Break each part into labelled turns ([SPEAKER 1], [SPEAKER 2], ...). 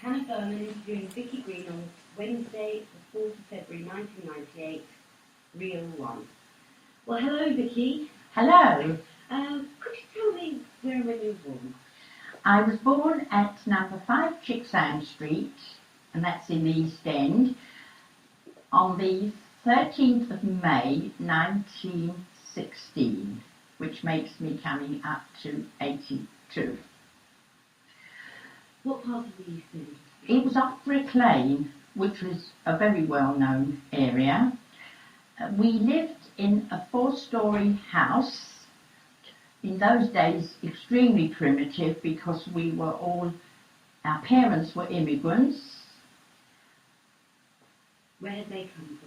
[SPEAKER 1] Hannah Berman interviewing Vicki Green on Wednesday, the 4th of February 1998, Reel 1. Well, hello, Vicki.
[SPEAKER 2] Hello.
[SPEAKER 1] Could you tell me where and when you were born?
[SPEAKER 2] I was born at number 5 Chicksand Street, and that's in the East End, on the 13th of May 1916, which makes me coming up to 82.
[SPEAKER 1] What part of the East End?
[SPEAKER 2] It was off Brick Lane, which was a very well-known area. We lived in a 4-storey house. In those days, extremely primitive, because our parents were immigrants.
[SPEAKER 1] Where had they come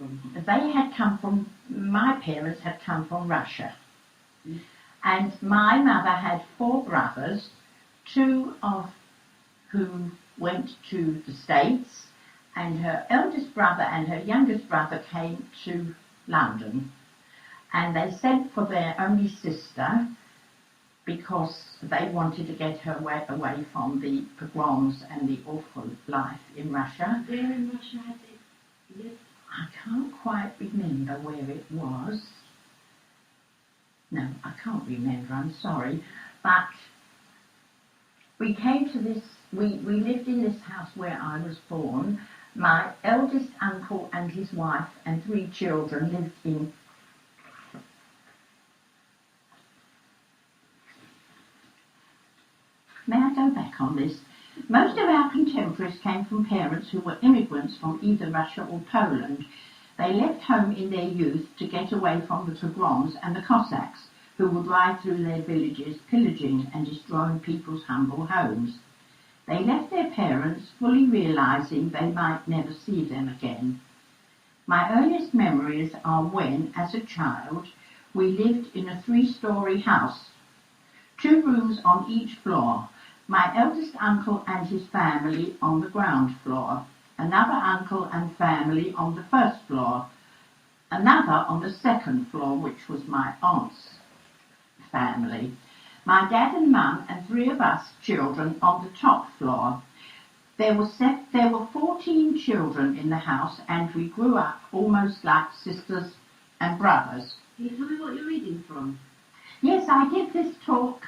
[SPEAKER 1] from?
[SPEAKER 2] My parents had come from Russia. And my mother had 4 brothers, 2 of who went to the States, and her eldest brother and her youngest brother came to London. And they sent for their only sister, because they wanted to get her away from the pogroms and the awful life in Russia.
[SPEAKER 1] Where in Russia had they lived?
[SPEAKER 2] I can't quite remember where it was. No, I can't remember, I'm sorry. But we came to this, we lived in this house where I was born. My eldest uncle and his wife and 3 children lived in May I go back on this? Most of our contemporaries came from parents who were immigrants from either Russia or Poland. They left home in their youth to get away from the pogroms and the Cossacks, who would ride through their villages pillaging and destroying people's humble homes. They left their parents fully realising they might never see them again. My earliest memories are when, as a child, we lived in a 3-storey house, 2 rooms on each floor. My eldest uncle and his family on the ground floor, another uncle and family on the 1st floor, another on the 2nd floor, which was my aunt's family. My dad and mum and 3 of us children on the top floor. There were 14 children in the house, and we grew up almost like sisters and brothers.
[SPEAKER 1] Can you tell me what you're reading from?
[SPEAKER 2] Yes, I give this talk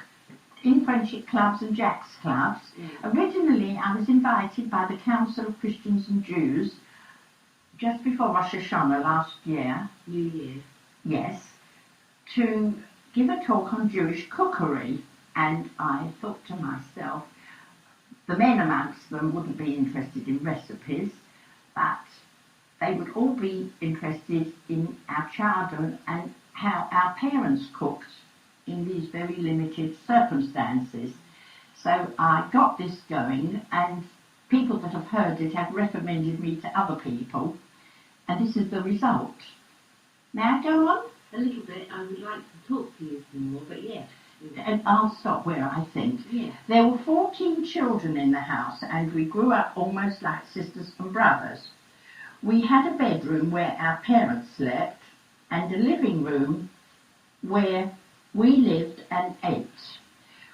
[SPEAKER 2] in friendship clubs and Jack's clubs. Originally, I was invited by the Council of Christians and Jews just before Rosh Hashanah last year.
[SPEAKER 1] New Year.
[SPEAKER 2] Yes, to give a talk on Jewish cookery, and I thought to myself, the men amongst them wouldn't be interested in recipes, but they would all be interested in our childhood and how our parents cooked in these very limited circumstances. So I got this going, and people that have heard it have recommended me to other people, and this is the result. May I go on?
[SPEAKER 1] A little bit. I would like to talk to you some more, but yes.
[SPEAKER 2] And I'll stop where I think.
[SPEAKER 1] Yeah.
[SPEAKER 2] There were 14 children in the house, and we grew up almost like sisters and brothers. We had a bedroom where our parents slept, and a living room where we lived and ate.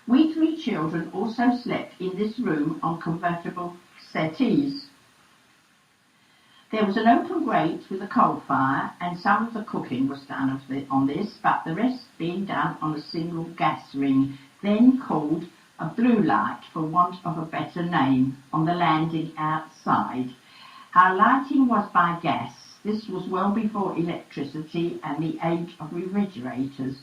[SPEAKER 2] We 3 children also slept in this room on convertible settees. There was an open grate with a coal fire, and some of the cooking was done on this, but the rest being done on a single gas ring, then called a blue light for want of a better name, on the landing outside. Our lighting was by gas. This was well before electricity and the age of refrigerators.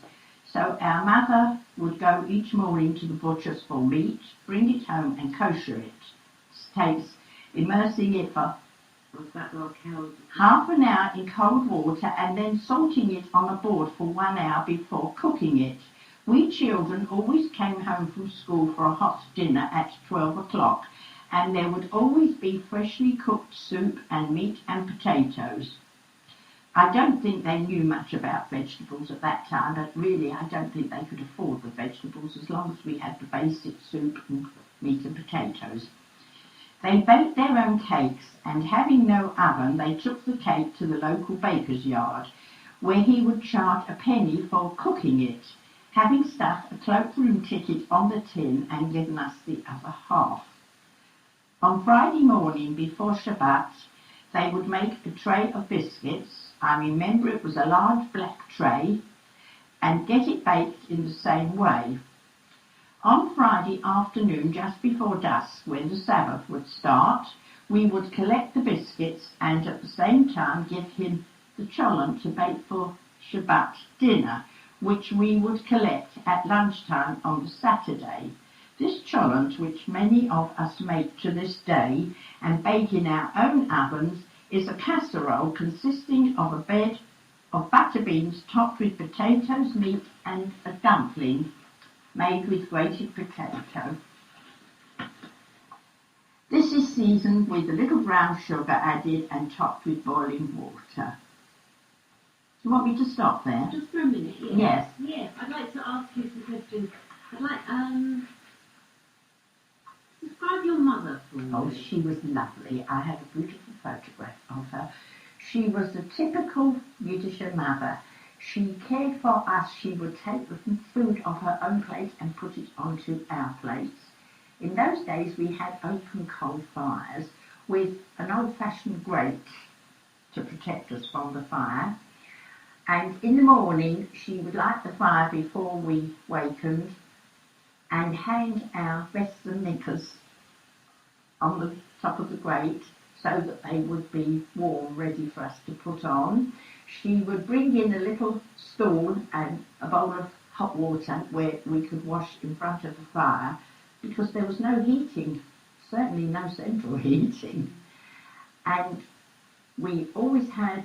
[SPEAKER 2] So our mother would go each morning to the butcher's for meat, bring it home and kosher it. It takes immersing it for half an hour in cold water and then salting it on a board for 1 hour before cooking it. We children always came home from school for a hot dinner at 12 o'clock, and there would always be freshly cooked soup and meat and potatoes. I don't think they knew much about vegetables at that time, but really I don't think they could afford the vegetables as long as we had the basic soup and meat and potatoes. They baked their own cakes, and having no oven, they took the cake to the local baker's yard, where he would charge a penny for cooking it, having stuck a cloakroom ticket on the tin and given us the other half. On Friday morning before Shabbat, they would make a tray of biscuits. I remember it was a large black tray, and get it baked in the same way. On Friday afternoon, just before dusk, when the Sabbath would start, we would collect the biscuits and at the same time give him the cholent to bake for Shabbat dinner, which we would collect at lunchtime on the Saturday. This cholent, which many of us make to this day and bake in our own ovens, is a casserole consisting of a bed of butter beans topped with potatoes, meat and a dumpling made with grated potato. This is seasoned with a little brown sugar added and topped with boiling water. Do you want me to stop there?
[SPEAKER 1] Just for a minute, yes.
[SPEAKER 2] Yes.
[SPEAKER 1] Yes, I'd like to ask you some questions. I'd like, describe your mother for me.
[SPEAKER 2] Oh, she was lovely. I have a beautiful photograph of her. She was a typical Yiddish mother. She cared for us. She would take the food off her own plate and put it onto our plates. In those days we had open coal fires with an old-fashioned grate to protect us from the fire. And in the morning she would light the fire before we wakened and hang our vests and knickers on the top of the grate so that they would be warm, ready for us to put on. She would bring in a little stool and a bowl of hot water where we could wash in front of the fire because there was no heating, certainly no central heating. And we always had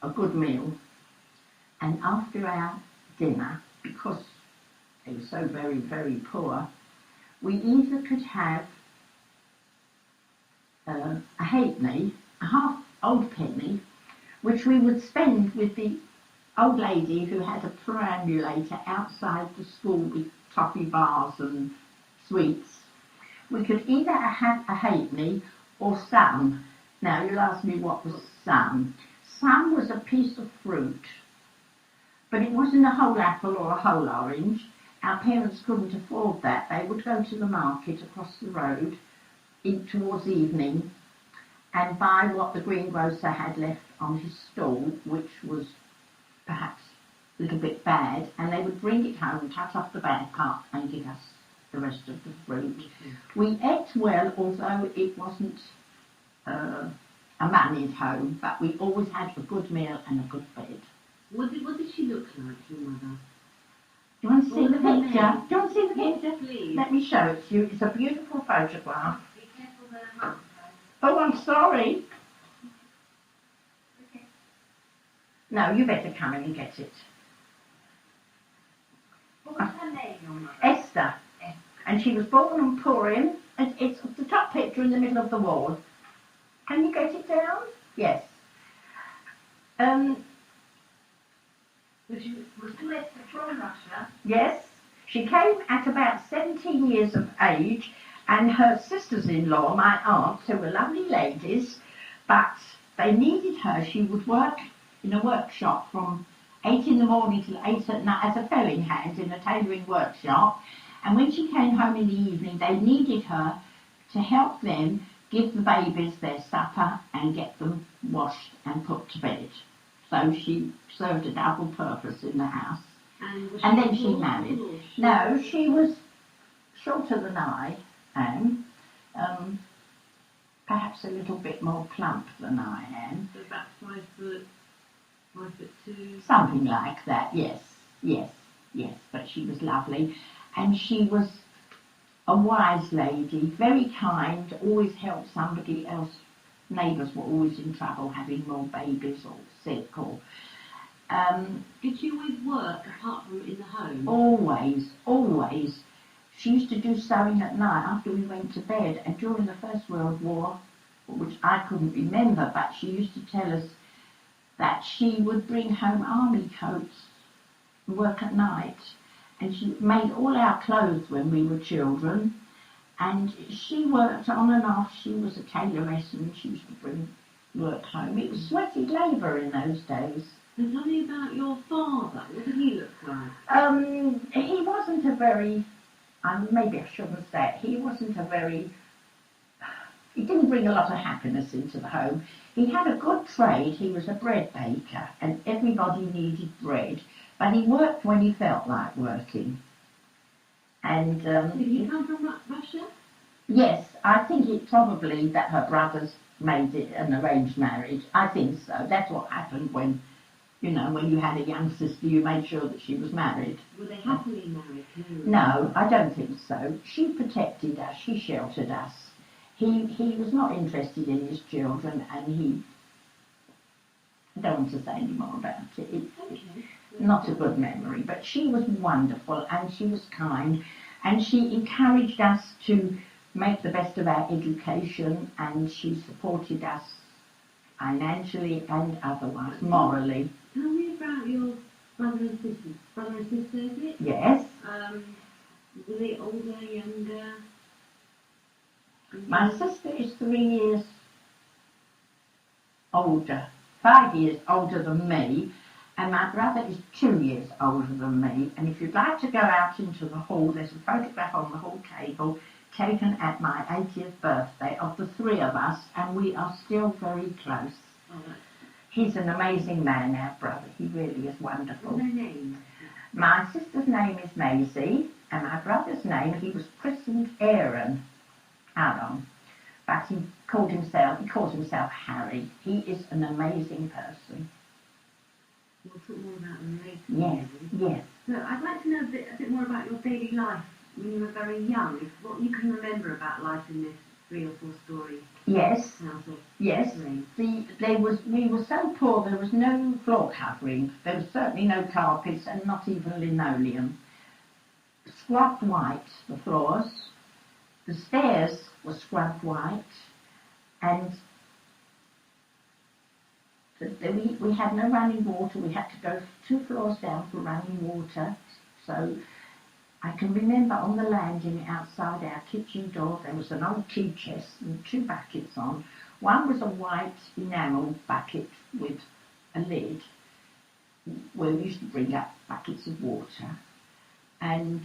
[SPEAKER 2] a good meal. And after our dinner, because they were so very, very poor, we either could have a halfpenny, a half old penny, which we would spend with the old lady who had a perambulator outside the school with toffee bars and sweets. We could either have a halfpenny or some. Now you'll ask me what was some. Some was a piece of fruit, but it wasn't a whole apple or a whole orange. Our parents couldn't afford that. They would go to the market across the road towards evening and buy what the greengrocer had left on his stall, which was perhaps a little bit bad, and they would bring it home, cut off the bad part and give us the rest of the fruit. Mm-hmm. We ate well, although it wasn't a mannied home, but we always had a good meal and a good bed.
[SPEAKER 1] What did she look like, your mother?
[SPEAKER 2] Do you want to see the picture? Do you want to see the picture?
[SPEAKER 1] Yes, please.
[SPEAKER 2] Let me show it to you. It's a beautiful photograph.
[SPEAKER 1] Be careful there.
[SPEAKER 2] Oh, I'm sorry. Okay. No, you better come in and get it.
[SPEAKER 1] What was her name, your mother?
[SPEAKER 2] Esther. And she was born on Purim, and it's the top picture in the middle of the wall. Can you get it down? Yes.
[SPEAKER 1] Was Esther from Russia?
[SPEAKER 2] Yes. She came at about 17 years of age, and her sisters-in-law, my aunts, who were lovely ladies, but they needed her. She would work in a workshop from 8 in the morning till 8 at night as a felling hand in a tailoring workshop. And when she came home in the evening, they needed her to help them give the babies their supper and get them washed and put to bed. So she served a double purpose in the house. And then she married. No, she was shorter than I am. Perhaps a little bit more plump than I am.
[SPEAKER 1] So about 5'2".
[SPEAKER 2] Something like that, yes. But she was lovely. And she was a wise lady, very kind, always helped somebody else. Neighbours were always in trouble, having more babies or sick or...
[SPEAKER 1] Did she always work apart from in the home?
[SPEAKER 2] Always. She used to do sewing at night after we went to bed, and during the First World War, which I couldn't remember, but she used to tell us that she would bring home army coats and work at night. And she made all our clothes when we were children. And she worked on and off. She was a tailoress and she used to bring work home. It was sweaty labour in those days.
[SPEAKER 1] And tell me about your father. What did he look like?
[SPEAKER 2] He wasn't a very, maybe I shouldn't say it, he wasn't a very he didn't bring a lot of happiness into the home. He had a good trade. He was a bread baker, and everybody needed bread. But he worked when he felt like working. And
[SPEAKER 1] Did he come from Russia?
[SPEAKER 2] yes, I think it probably that her brothers made it an arranged marriage. I think so. That's what happened when, you know, when you had a young sister, you made sure that she was married.
[SPEAKER 1] Were they happily married?
[SPEAKER 2] No, I don't think so. She protected us. She sheltered us. He was not interested in his children, and I don't want to say any more about it. It's not a good memory, but she was wonderful, and she was kind, and she encouraged us to make the best of our education, and she supported us financially and otherwise, morally.
[SPEAKER 1] Tell me about your brother and sister. Brother and sister, is it?
[SPEAKER 2] Yes.
[SPEAKER 1] Were they older, younger?
[SPEAKER 2] My sister is 3 years older, 5 years older than me, and my brother is 2 years older than me. And if you'd like to go out into the hall, there's a photograph on the hall table taken at my 80th birthday of the three of us, and we are still very close.
[SPEAKER 1] Oh,
[SPEAKER 2] He's an amazing man, our brother. He really is wonderful.
[SPEAKER 1] what's their names?
[SPEAKER 2] My sister's name is Maisie, and my brother's name, he was christened Aaron, but he calls himself Harry. He is an amazing person.
[SPEAKER 1] We'll talk more about them later.
[SPEAKER 2] Yes, yes.
[SPEAKER 1] So I'd like to know a bit more about your daily life when you were very young. What you can remember about life in this 3 or 4 story
[SPEAKER 2] Yes,
[SPEAKER 1] house.
[SPEAKER 2] yes. We were so poor, there was no floor covering. There was certainly no carpets and not even linoleum. Scrubbed white, the floors. The stairs were scrubbed white, and we had no running water. We had to go 2 floors down for running water. So I can remember on the landing outside our kitchen door there was an old tea chest and 2 buckets on. One was a white enamel bucket with a lid where we used to bring up buckets of water, and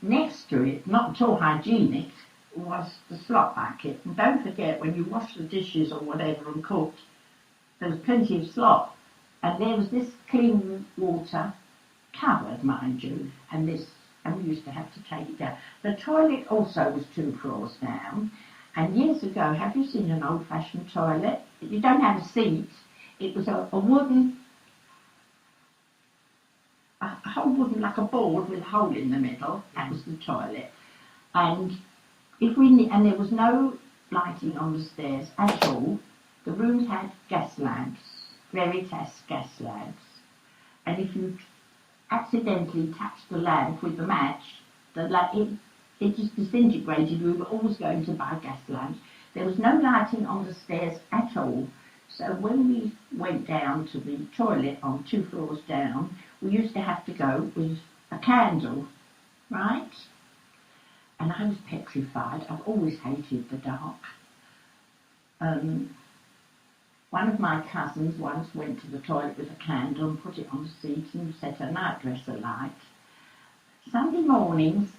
[SPEAKER 2] next to it, not at all hygienic, was the slop bucket. And don't forget, when you wash the dishes or whatever and cooked, there was plenty of slop, and there was this clean water covered, mind you, and we used to have to take it down. The toilet also was 2 floors down, and years ago, have you seen an old-fashioned toilet? You don't have a seat. It was a wooden, a whole wooden, like a board with a hole in the middle. That was the toilet, and there was no lighting on the stairs at all. The rooms had gas lamps, Veritas gas lamps, and if you accidentally touched the lamp with the match, it just disintegrated. We were always going to buy gas lamps. There was no lighting on the stairs at all. So when we went down to the toilet on 2 floors down, we used to have to go with a candle, right? And I was petrified. I've always hated the dark. One of my cousins once went to the toilet with a candle and put it on the seat and set her nightdress alight. Sunday mornings,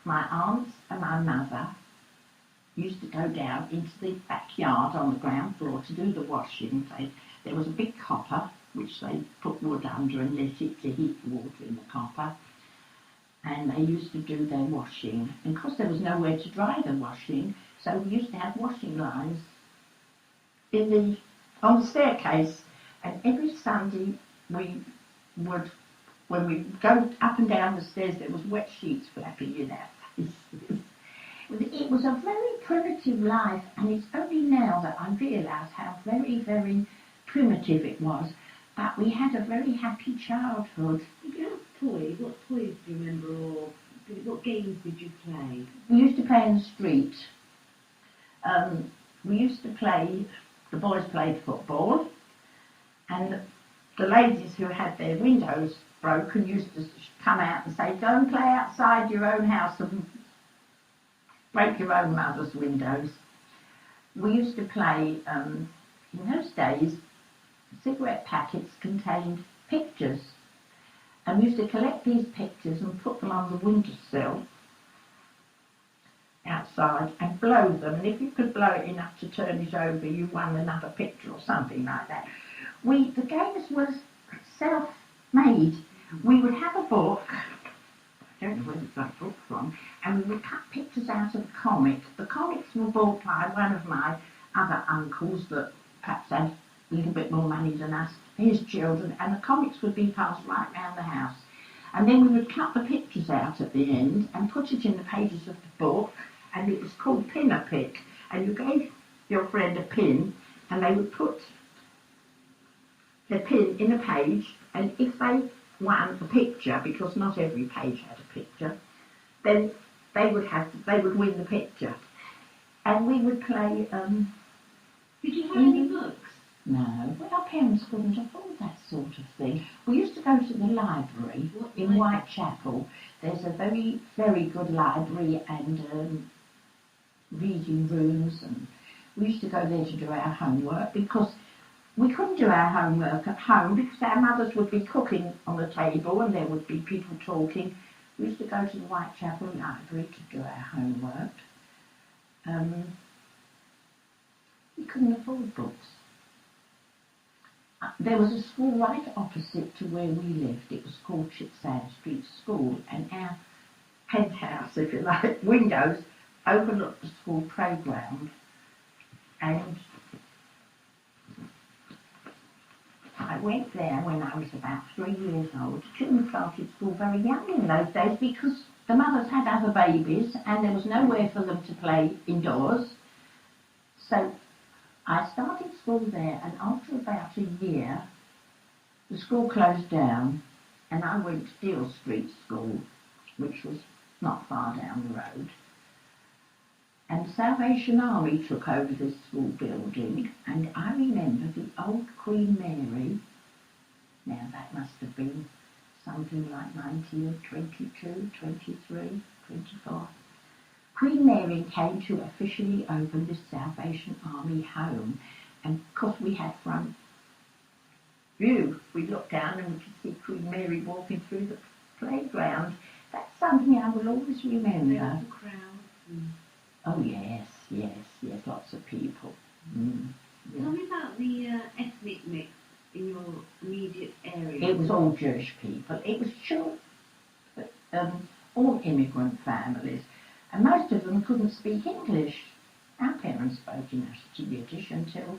[SPEAKER 2] my aunts and my mother used to go down into the backyard on the ground floor to do the washing. There was a big copper which they put wood under and lit it to heat the water in the copper. And they used to do their washing. And of course there was nowhere to dry the washing, so we used to have washing lines on the staircase. And every Sunday when we go up and down the stairs, there was wet sheets flapping in our faces. It was a very primitive life, and it's only now that I realise how very, very primitive it was. But we had a very happy childhood.
[SPEAKER 1] Did you have toys? What toys do you remember, or what games did you play?
[SPEAKER 2] We used to play in the street. We used to play, the boys played football, and the ladies who had their windows broken used to come out and say, go and play outside your own house and break your own mother's windows. We used to play, in those days, cigarette packets contained pictures, and we used to collect these pictures and put them on the windowsill outside and blow them, and if you could blow it enough to turn it over, you won another picture or something like that. The games was self-made. We would have a book, I don't know where we got a book from, and we would cut pictures out of the comics. The comics were bought by one of my other uncles that perhaps had a little bit more money than us, his children, and the comics would be passed right round the house. And then we would cut the pictures out at the end and put it in the pages of the book, and it was called pin-a-pick. And you gave your friend a pin, and they would put the pin in a page, and if they won a picture, because not every page had a picture, then they would win the picture. And we would play.
[SPEAKER 1] Did you have any books?
[SPEAKER 2] No, well, our parents couldn't afford that sort of thing. We used to go to the library in Whitechapel. There's a very, very good library and reading rooms, and we used to go there to do our homework because we couldn't do our homework at home because our mothers would be cooking on the table and there would be people talking. We used to go to the Whitechapel library to do our homework. We couldn't afford books. There was a school right opposite to where we lived. It was called Chipsad Street School, and our penthouse, if you like, windows overlooked the school playground. And I went there when I was about 3 years old. Children started school very young in those days because the mothers had other babies and there was nowhere for them to play indoors. So I started school there, and after about a year, the school closed down, and I went to Deal Street School, which was not far down the road. And the Salvation Army took over this school building, and I remember the old Queen Mary. Now that must have been something like 1922, 23, 24. Queen Mary came to officially open this Salvation Army home, and because we had front view, we looked down and we could see Queen Mary walking through the playground. That's something I will always remember.
[SPEAKER 1] There was a crowd.
[SPEAKER 2] Oh yes, lots of people. Yeah.
[SPEAKER 1] Tell me about the ethnic mix in your immediate area.
[SPEAKER 2] It was all Jewish people. It was all immigrant families. And most of them couldn't speak English. Our parents spoke Yiddish until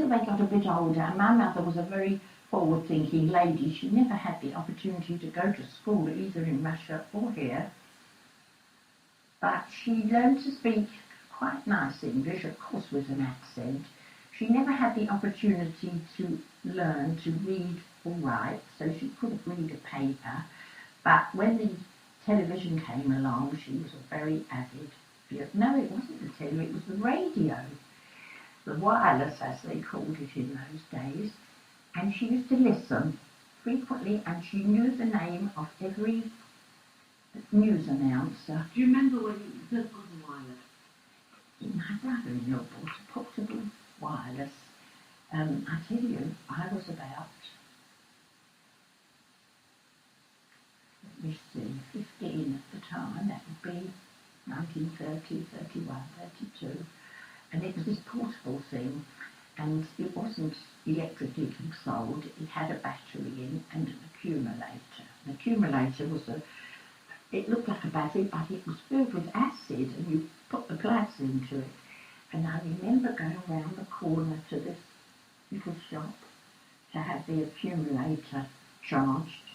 [SPEAKER 2] they got a bit older. And my mother was a very forward-thinking lady. She never had the opportunity to go to school either in Russia or here. But she learned to speak quite nice English, of course with an accent. She never had the opportunity to learn to read or write, so she couldn't read a paper. But when the television came along, she was a very avid viewer. No, it wasn't the television, it was the radio. The wireless, as they called it in those days. And she used to listen frequently, and she knew the name of every news announcer.
[SPEAKER 1] Do you remember when you first got a wireless?
[SPEAKER 2] My brother-in-law bought a portable wireless. I tell you, I was about, let me see, 15 at the time. That would be 1930, 31, 32. And it was this portable thing, and it wasn't electrically controlled. It had a battery in and an accumulator. An accumulator was it looked like a battery, but it was filled with acid, and you put the plugs into it. And I remember going around the corner to this little shop to have the accumulator charged.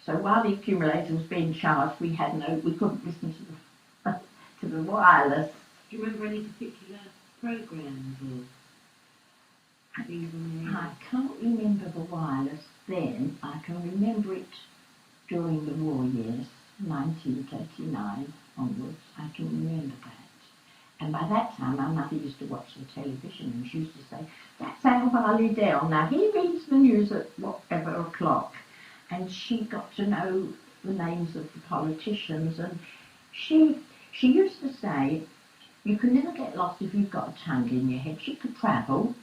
[SPEAKER 2] So while the accumulator was being charged, we couldn't listen to the wireless.
[SPEAKER 1] Do you remember any particular programs or things on the
[SPEAKER 2] I can't remember the wireless then. I can remember it during the war years, 1939 onwards. I can remember that. And by that time, my mother used to watch the television, and she used to say, "That's Alvar Liddell. Now, he reads the news at whatever o'clock." And she got to know the names of the politicians, and she used to say, "You can never get lost if you've got a tongue in your head." She could travel.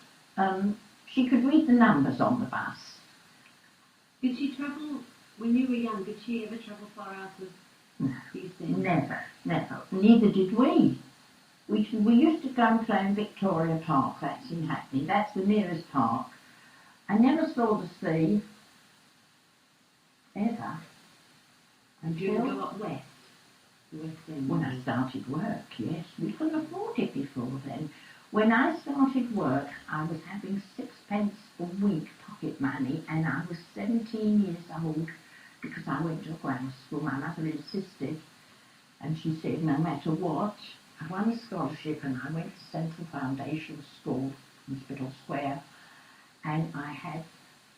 [SPEAKER 2] She could read the numbers on the bus.
[SPEAKER 1] Did she travel, when you were young, did she ever travel far out of
[SPEAKER 2] No.
[SPEAKER 1] These things?
[SPEAKER 2] Never. Neither did we. We used to go and play in Victoria Park, that's in Hackney. That's the nearest park. I never saw the sea, ever.
[SPEAKER 1] And do you go up west?
[SPEAKER 2] When I started work, yes. We couldn't afford it before then. When I started work, I was having 6p a week pocket money, and I was 17 years old because I went to a grammar school. My mother insisted, and she said, no matter what, I won a scholarship and I went to Central Foundation School, Hospital Square, and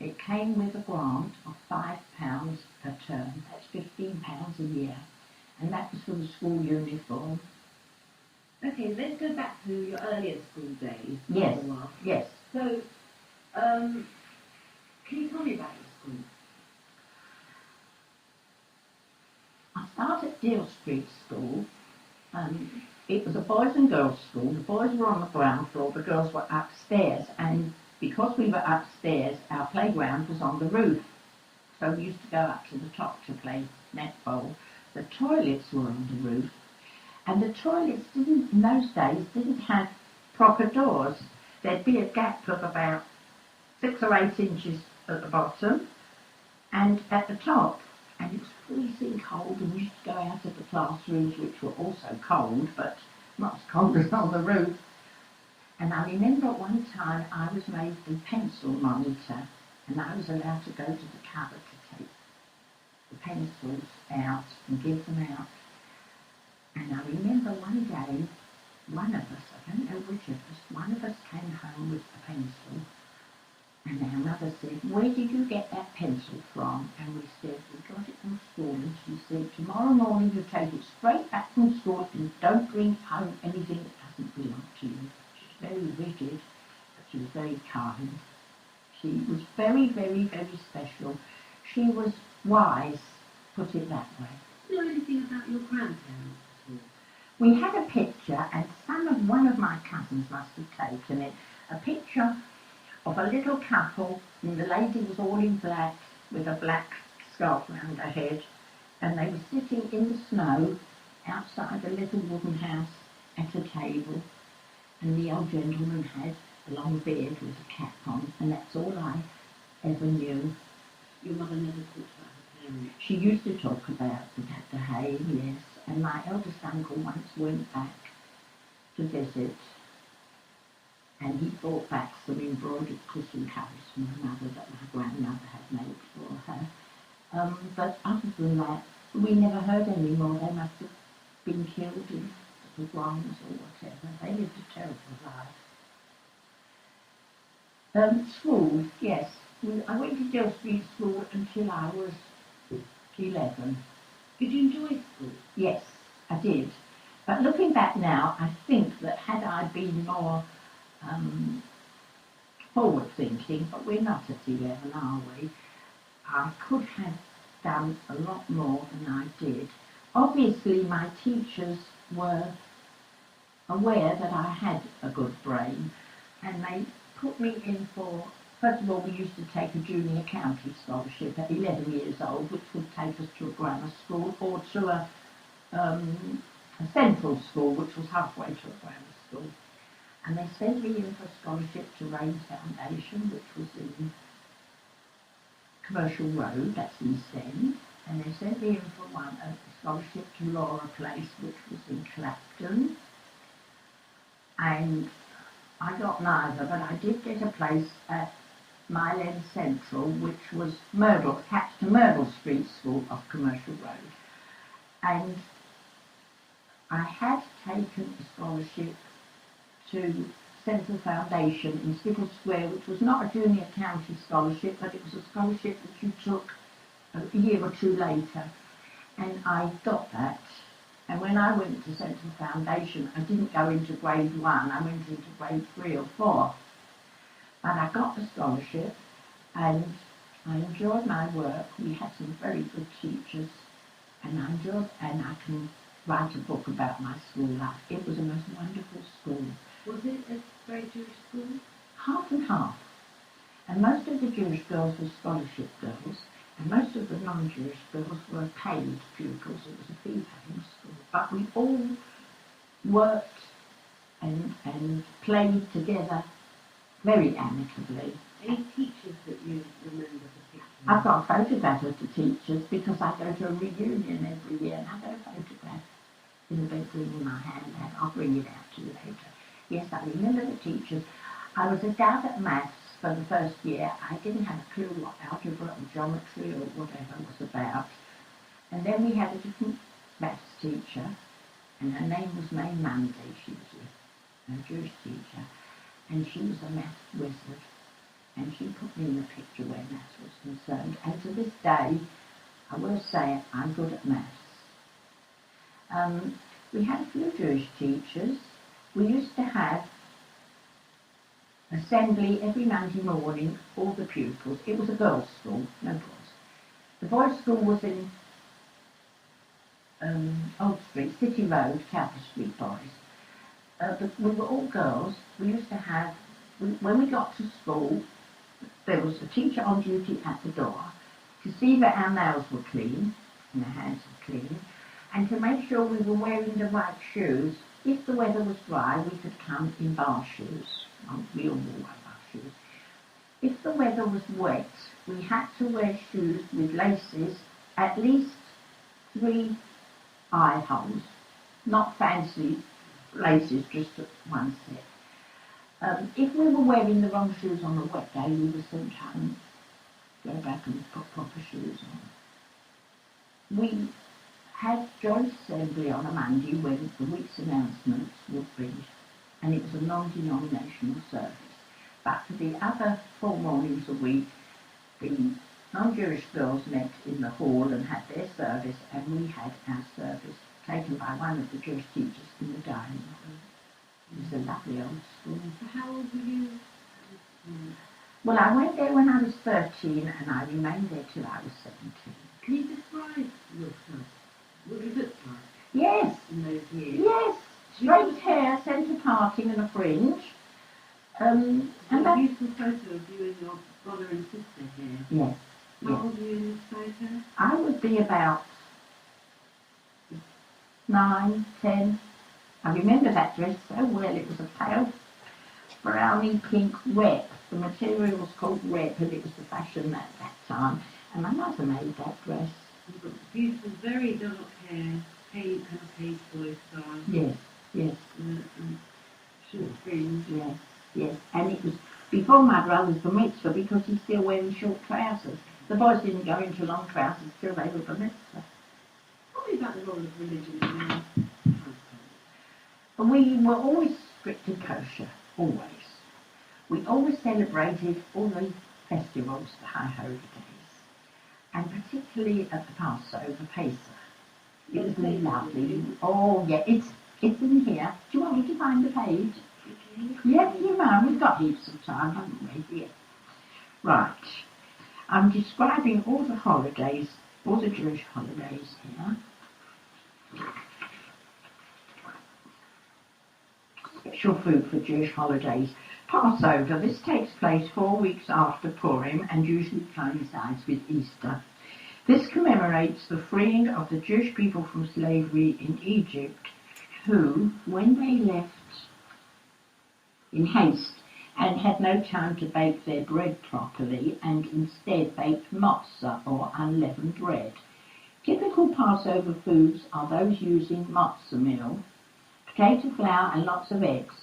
[SPEAKER 2] it came with a grant of £5 per term. That's £15 a year. And that was for the school uniform.
[SPEAKER 1] Okay, let's go back to your earlier school days.
[SPEAKER 2] Yes, yes.
[SPEAKER 1] So, can you tell me about your school?
[SPEAKER 2] I started at Deal Street School. It was a boys and girls school. The boys were on the ground floor, the girls were upstairs. And because we were upstairs, our playground was on the roof. So we used to go up to the top to play netball. The toilets were on the roof. And the toilets in those days didn't have proper doors. There'd be a gap of about 6 or 8 inches at the bottom and at the top. And it was freezing cold, and we used to go out of the classrooms, which were also cold, but not as cold as on the roof. And I remember at one time I was made the pencil monitor, and I was allowed to go to the cupboard to take the pencils out and give them out. And I remember one day, one of us, I don't know which of us, one of us came home with a pencil, and our mother said, where did you get that pencil from? And we said, we got it from school. And she said, tomorrow morning you take it straight back from school and don't bring home anything that doesn't belong to you. She was very rigid, but she was very kind. She was very, very, very special. She was wise, put it that way.
[SPEAKER 1] Do you know anything about your grandparents at all?
[SPEAKER 2] We had a picture, and one of my cousins must have taken it, a picture of a little couple, and the lady was all in black with a black scarf round her head, and they were sitting in the snow outside a little wooden house at a table, and the old gentleman had a long beard with a cap on, and that's all I ever knew.
[SPEAKER 1] Your mother never talked about her parents?
[SPEAKER 2] She used to talk about the hay, yes, and my eldest uncle once went back to visit, and he brought back some embroidered cushion covers from my mother that my grandmother had made for her. But other than that, we never heard any more. They must have been killed in the pogroms or whatever. They lived a terrible life. School, yes. I went to Dill Street School until I was 11.
[SPEAKER 1] Did you enjoy school?
[SPEAKER 2] Yes, I did. But looking back now, I think that had I been more forward thinking, but we're not at 11, are we? I could have done a lot more than I did. Obviously my teachers were aware that I had a good brain, and they put me in for, first of all, we used to take a junior county scholarship at 11 years old, which would take us to a grammar school or to a central school, which was halfway to a grammar school. And they sent me in for a scholarship to Rains Foundation, which was in Commercial Road, that's East End. And they sent me in for a scholarship to Laura Place, which was in Clapton. And I got neither, but I did get a place at Mile End Central, which was attached to Myrtle Street School off Commercial Road. And I had taken a scholarship to Central Foundation in Spital Square, which was not a junior county scholarship, but it was a scholarship that you took a year or two later. And I got that. And when I went to Central Foundation, I didn't go into grade 1, I went into grade 3 or 4. But I got the scholarship, and I enjoyed my work. We had some very good teachers, and I can write a book about my school life. It was the most wonderful school.
[SPEAKER 1] Was it a very Jewish school?
[SPEAKER 2] Half and half. And most of the Jewish girls were scholarship girls, And most of the non-Jewish girls were paid pupils. It was a fee-paying school. But we all worked and played together very amicably.
[SPEAKER 1] Any teachers that you remember particularly?
[SPEAKER 2] I've got a photograph of the teachers because I go to a reunion every year and I've got a photograph in the bedroom in my handbag. I'll bring it out to you later. Yes, I remember the teachers. I was a dad at maths for the first year. I didn't have a clue what algebra or geometry or whatever was about. And then we had a different maths teacher, and her name was May Monday. She was a Jewish teacher, and she was a maths wizard. And she put me in the picture where maths was concerned. And to this day, I will say I'm good at maths. We had a few Jewish teachers. We used to have assembly every Monday morning, all the pupils. It was a girls' school, no boys. The boys' school was in Old Street, City Road, Cowper Street boys. We were all girls. We used to have, when we got to school, there was a teacher on duty at the door to see that our nails were clean and our hands were clean, and to make sure we were wearing the right shoes. If the weather was dry, we could come in bar shoes. We all wore bar shoes. If the weather was wet, we had to wear shoes with laces, at least 3 eye holes, not fancy laces, just one set. If we were wearing the wrong shoes on a wet day, we were sent home, go back and put proper shoes on. We had joint assembly on a Monday when the week's announcements would be, and it was a non-denominational service. But for the other 4 mornings a week, the non-Jewish girls met in the hall and had their service, and we had our service taken by one of the Jewish teachers in the dining room. It was a lovely old school.
[SPEAKER 1] So how old were you?
[SPEAKER 2] Well, I went there when I was 13 and I remained there till I was 17.
[SPEAKER 1] Can you describe yourself? What did it look like
[SPEAKER 2] Yes,
[SPEAKER 1] in those years?
[SPEAKER 2] yes. Straight hair, centre parting and a fringe. And
[SPEAKER 1] There's a
[SPEAKER 2] that,
[SPEAKER 1] beautiful photo of you and your brother and sister here.
[SPEAKER 2] yes,
[SPEAKER 1] How
[SPEAKER 2] yes.
[SPEAKER 1] old were you in this photo?
[SPEAKER 2] I would be about 9, 10. I remember that dress so well. It was a pale browny pink rep. The material was called rep, and it was the fashion at that time. And my mother made that dress.
[SPEAKER 1] You've got beautiful, very dark hair, kind of page boy style.
[SPEAKER 2] Yes, yes,
[SPEAKER 1] And short fringe.
[SPEAKER 2] yes, yes. And it was before my brother's bar mitzvah because he's still wearing short trousers. The boys didn't go into long trousers till they were bar mitzvah.
[SPEAKER 1] Tell me about the role of religion in your household.
[SPEAKER 2] We were always strictly kosher, always. We always celebrated all the festivals, the high holy days, and particularly at the Passover, Pesach. It was really lovely. Oh, yeah, it's in here. Do you want me to find the page?
[SPEAKER 1] Okay.
[SPEAKER 2] Yes, you know, we've got heaps of time, haven't we? Yeah. Right. I'm describing all the holidays, all the Jewish holidays here. Special food for Jewish holidays. Passover. This takes place 4 weeks after Purim and usually coincides with Easter. This commemorates the freeing of the Jewish people from slavery in Egypt, who, when they left in haste and had no time to bake their bread properly and instead baked matzah or unleavened bread. Typical Passover foods are those using matzah meal, potato flour and lots of eggs.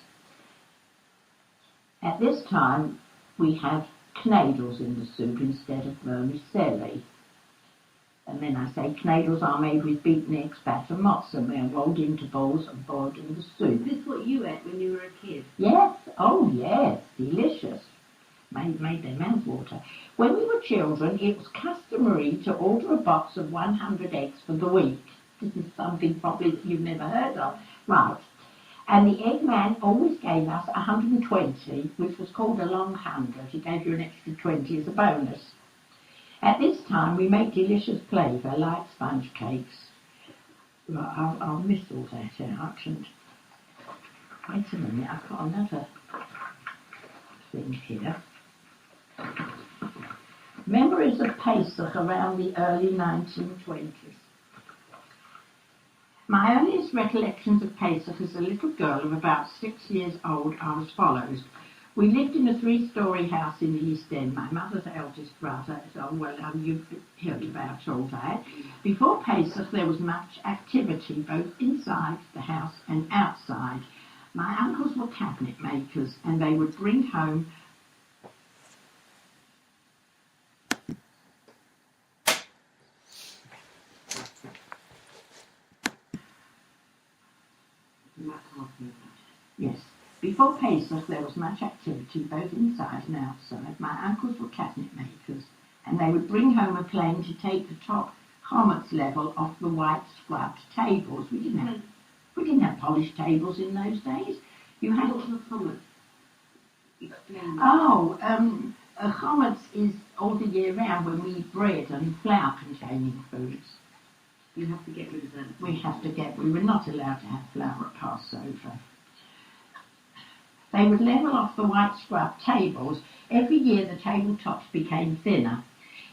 [SPEAKER 2] At this time, we have knedels in the soup instead of vermicelli. And then I say knedels are made with beaten eggs, batter, matzah meal, rolled into balls and boiled in the soup.
[SPEAKER 1] Is this what you ate when you were a kid?
[SPEAKER 2] Yes, oh yes, delicious. Made their mouth water. When we were children, it was customary to order a box of 100 eggs for the week. This is something probably that you've never heard of. Right. And the egg man always gave us 120, which was called a long 100. He gave you an extra 20 as a bonus. At this time, we make delicious flavour like sponge cakes. Right, I'll miss all that out. And wait a minute, I've got another thing here. Memories of Pesach around the early 1920s. My earliest recollections of Pesach as a little girl of about 6 years old are as follows. We lived in a 3-storey house in the East End. My mother's eldest brother, you've heard about all that. Before Pesach, there was much activity, both inside the house and outside. My uncles were cabinet makers, and they would bring home Yes. Before Pesach, there was much activity, both inside and outside. My uncles were cabinet makers, and they would bring home a plane to take the top chametz level off the white scrubbed tables. We didn't have polished tables in those days. You had chametz. A chametz is all the year round when we eat bread and flour-containing foods.
[SPEAKER 1] You have to get rid of that.
[SPEAKER 2] We were not allowed to have flour at Passover. They would level off the white scrub tables. Every year the tabletops became thinner.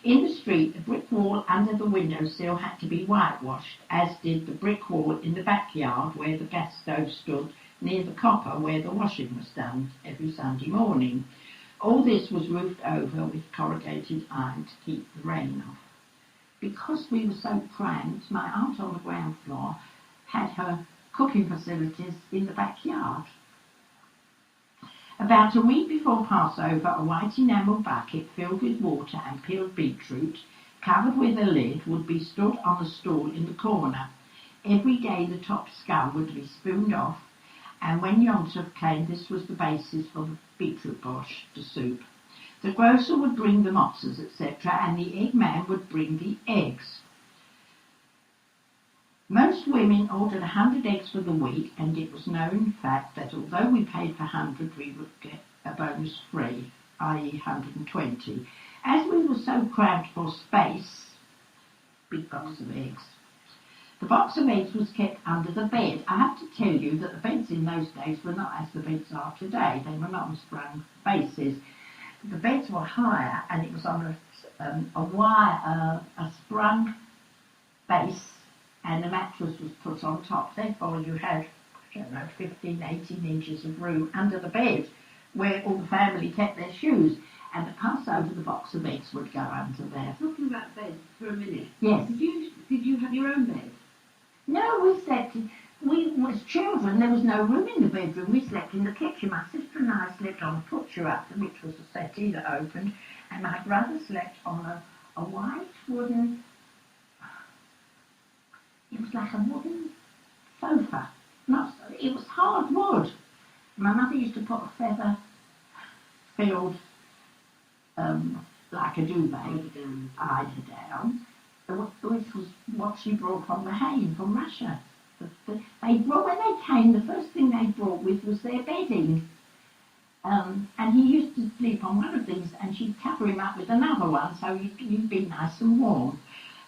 [SPEAKER 2] In the street, the brick wall under the windowsill had to be whitewashed, as did the brick wall in the backyard where the gas stove stood near the copper where the washing was done every Sunday morning. All this was roofed over with corrugated iron to keep the rain off. Because we were so cramped, my aunt on the ground floor had her cooking facilities in the backyard. About a week before Passover, a white enamel bucket filled with water and peeled beetroot, covered with a lid, would be stood on a stool in the corner. Every day the top scum would be spooned off, and when Yom Tov came, this was the basis for the beetroot bosh, the soup. The grocer would bring the matzahs, etc., and the egg man would bring the eggs. Most women ordered 100 eggs for the week, and it was known, in fact, that although we paid for 100, we would get a bonus free, i.e. 120. As we were so cramped for space, big box of eggs. The box of eggs was kept under the bed. I have to tell you that the beds in those days were not as the beds are today. They were not on sprung bases. The beds were higher, and it was on a sprung base, and the mattress was put on top. Therefore, you had, 15, 18 inches of room under the bed where all the family kept their shoes. And to pass over, the box of eggs would go under there.
[SPEAKER 1] Talking about beds for a minute.
[SPEAKER 2] Yes.
[SPEAKER 1] Did you have your own bed?
[SPEAKER 2] No, we as children, there was no room in the bedroom. We slept in the kitchen. My sister and I slept on a put-you-up, which was a settee that opened, and my brother slept on a white wooden, it was like a wooden sofa. It was hard wood. My mother used to put a feather filled, like a duvet, eider down, which was what she brought from the Hain, from Russia. When they came, the first thing they brought with was their bedding. And he used to sleep on one of these, and she'd cover him up with another one, so he'd be nice and warm.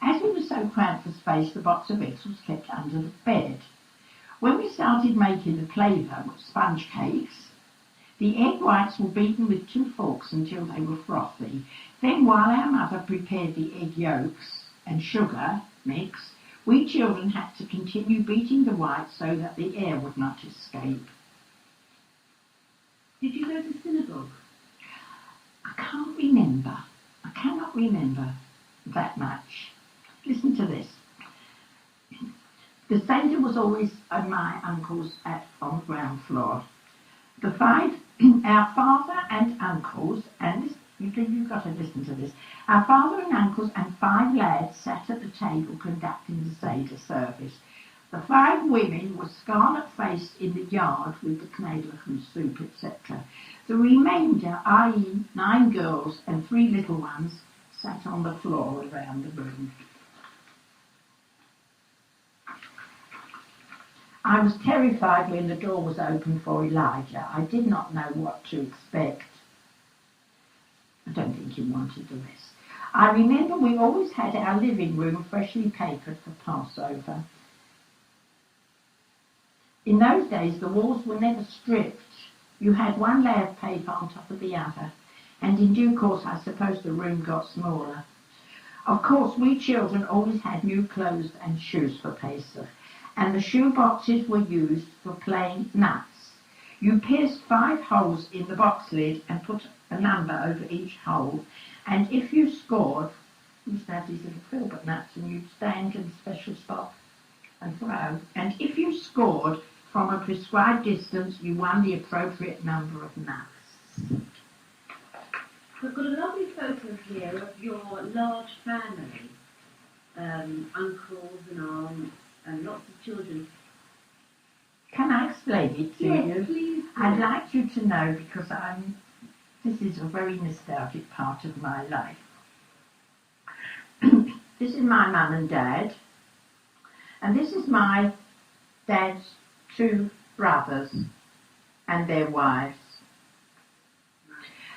[SPEAKER 2] As we were so cramped for space, the box of eggs was kept under the bed. When we started making the claver with sponge cakes, the egg whites were beaten with 2 forks until they were frothy. Then, while our mother prepared the egg yolks and sugar mix, we children had to continue beating the whites so that the air would not escape.
[SPEAKER 1] Did you go to synagogue?
[SPEAKER 2] I cannot remember that much. Listen to this. The Seder was always at my uncle's on the ground floor. Our father and uncles, and you've got to listen to this. Our father and uncles and 5 lads sat at the table conducting the Seder service. The 5 women were scarlet-faced in the yard with the knedlich and soup, etc. The remainder, i.e. 9 girls and 3 little ones, sat on the floor around the room. I was terrified when the door was opened for Elijah. I did not know what to expect. I don't think he wanted the rest. I remember we always had our living room freshly papered for Passover. In those days, the walls were never stripped. You had one layer of paper on top of the other. and in due course I suppose the room got smaller. Of course, we children always had new clothes and shoes for Pesach, and the shoe boxes were used for playing nuts. You pierced 5 holes in the box lid and put a number over each hole, and if you scored, you used to have these little filbert nuts, and you'd stand in a special spot and throw, and if you scored from a prescribed distance, you won the appropriate number of nuts.
[SPEAKER 1] We've got a lovely photo here of your large family, uncles and aunts and lots of children.
[SPEAKER 2] Can I explain it to you?
[SPEAKER 1] Yes, please.
[SPEAKER 2] I'd like you to know, because this is a very nostalgic part of my life. This is my mum and dad, and this is my dad's 2 brothers and their wives.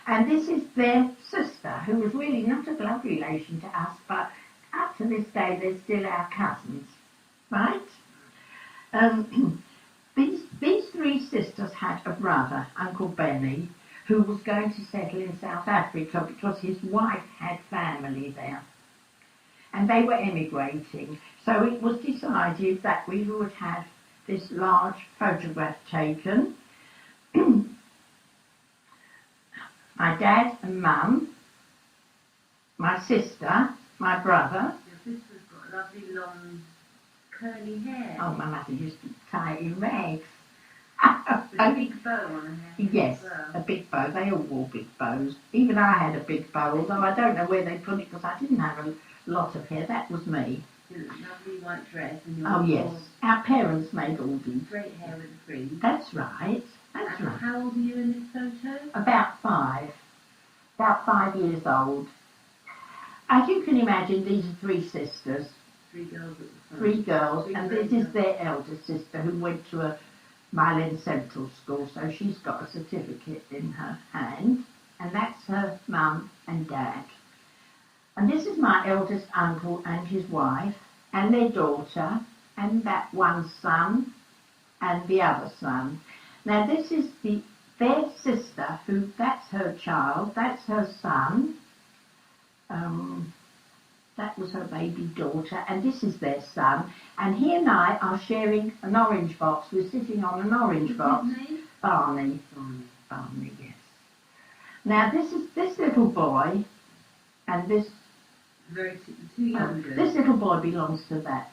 [SPEAKER 2] And this is their sister, who was really not a blood relation to us, but up to this day they're still our cousins, right? These 3 sisters had a brother, Uncle Benny, who was going to settle in South Africa because his wife had family there. And they were emigrating. So it was decided that we would have this large photograph taken. My dad and mum, my sister, my brother.
[SPEAKER 1] Your sister's got lovely long curly hair.
[SPEAKER 2] Oh, my mother used to tie it in rags.
[SPEAKER 1] With a big bow on her hair.
[SPEAKER 2] Yes,
[SPEAKER 1] as well.
[SPEAKER 2] a big bow. They all wore big bows. Even I had a big bow, although I don't know where they put it because I didn't have a lot of hair. That was me.
[SPEAKER 1] Your lovely white dress and your
[SPEAKER 2] Oh, yes. Our parents made all these.
[SPEAKER 1] straight hair with a fringe.
[SPEAKER 2] That's right. That's
[SPEAKER 1] And
[SPEAKER 2] right.
[SPEAKER 1] how old are you in this photo?
[SPEAKER 2] About 5. About 5 years old. As you can imagine, these are 3 sisters.
[SPEAKER 1] 3 girls at the front.
[SPEAKER 2] 3 girls,
[SPEAKER 1] Three
[SPEAKER 2] and
[SPEAKER 1] great
[SPEAKER 2] this is
[SPEAKER 1] girls.
[SPEAKER 2] their elder sister who went to a Mile End Central School, so she's got a certificate in her hand, and that's her mum and dad. And this is my eldest uncle and his wife, and their daughter, and that one son, and the other son. Now this is their sister, who, that's her child, that's her son, that was her baby daughter, and this is their son, and he and I are sharing an orange box. We're sitting on an orange box.
[SPEAKER 1] What's his name?
[SPEAKER 2] Barney. Barney, yes. Now this is this little boy, and this
[SPEAKER 1] The 2 younger.
[SPEAKER 2] this little boy belongs to that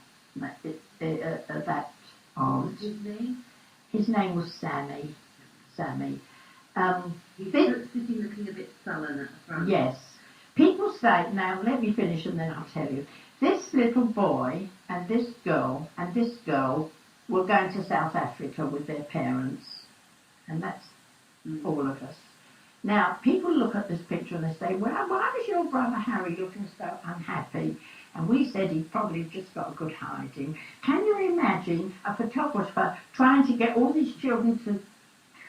[SPEAKER 2] aunt.
[SPEAKER 1] What's his name?
[SPEAKER 2] His name was Sammy. Sammy.
[SPEAKER 1] He's
[SPEAKER 2] This-
[SPEAKER 1] sitting looking a bit sullen at the front.
[SPEAKER 2] Yes. People say, now let me finish and then I'll tell you. This little boy and this girl were going to South Africa with their parents. And that's all of us. Now, people look at this picture and they say, well, why was your brother Harry looking so unhappy? And we said he probably just got a good hiding. Can you imagine a photographer trying to get all these children to...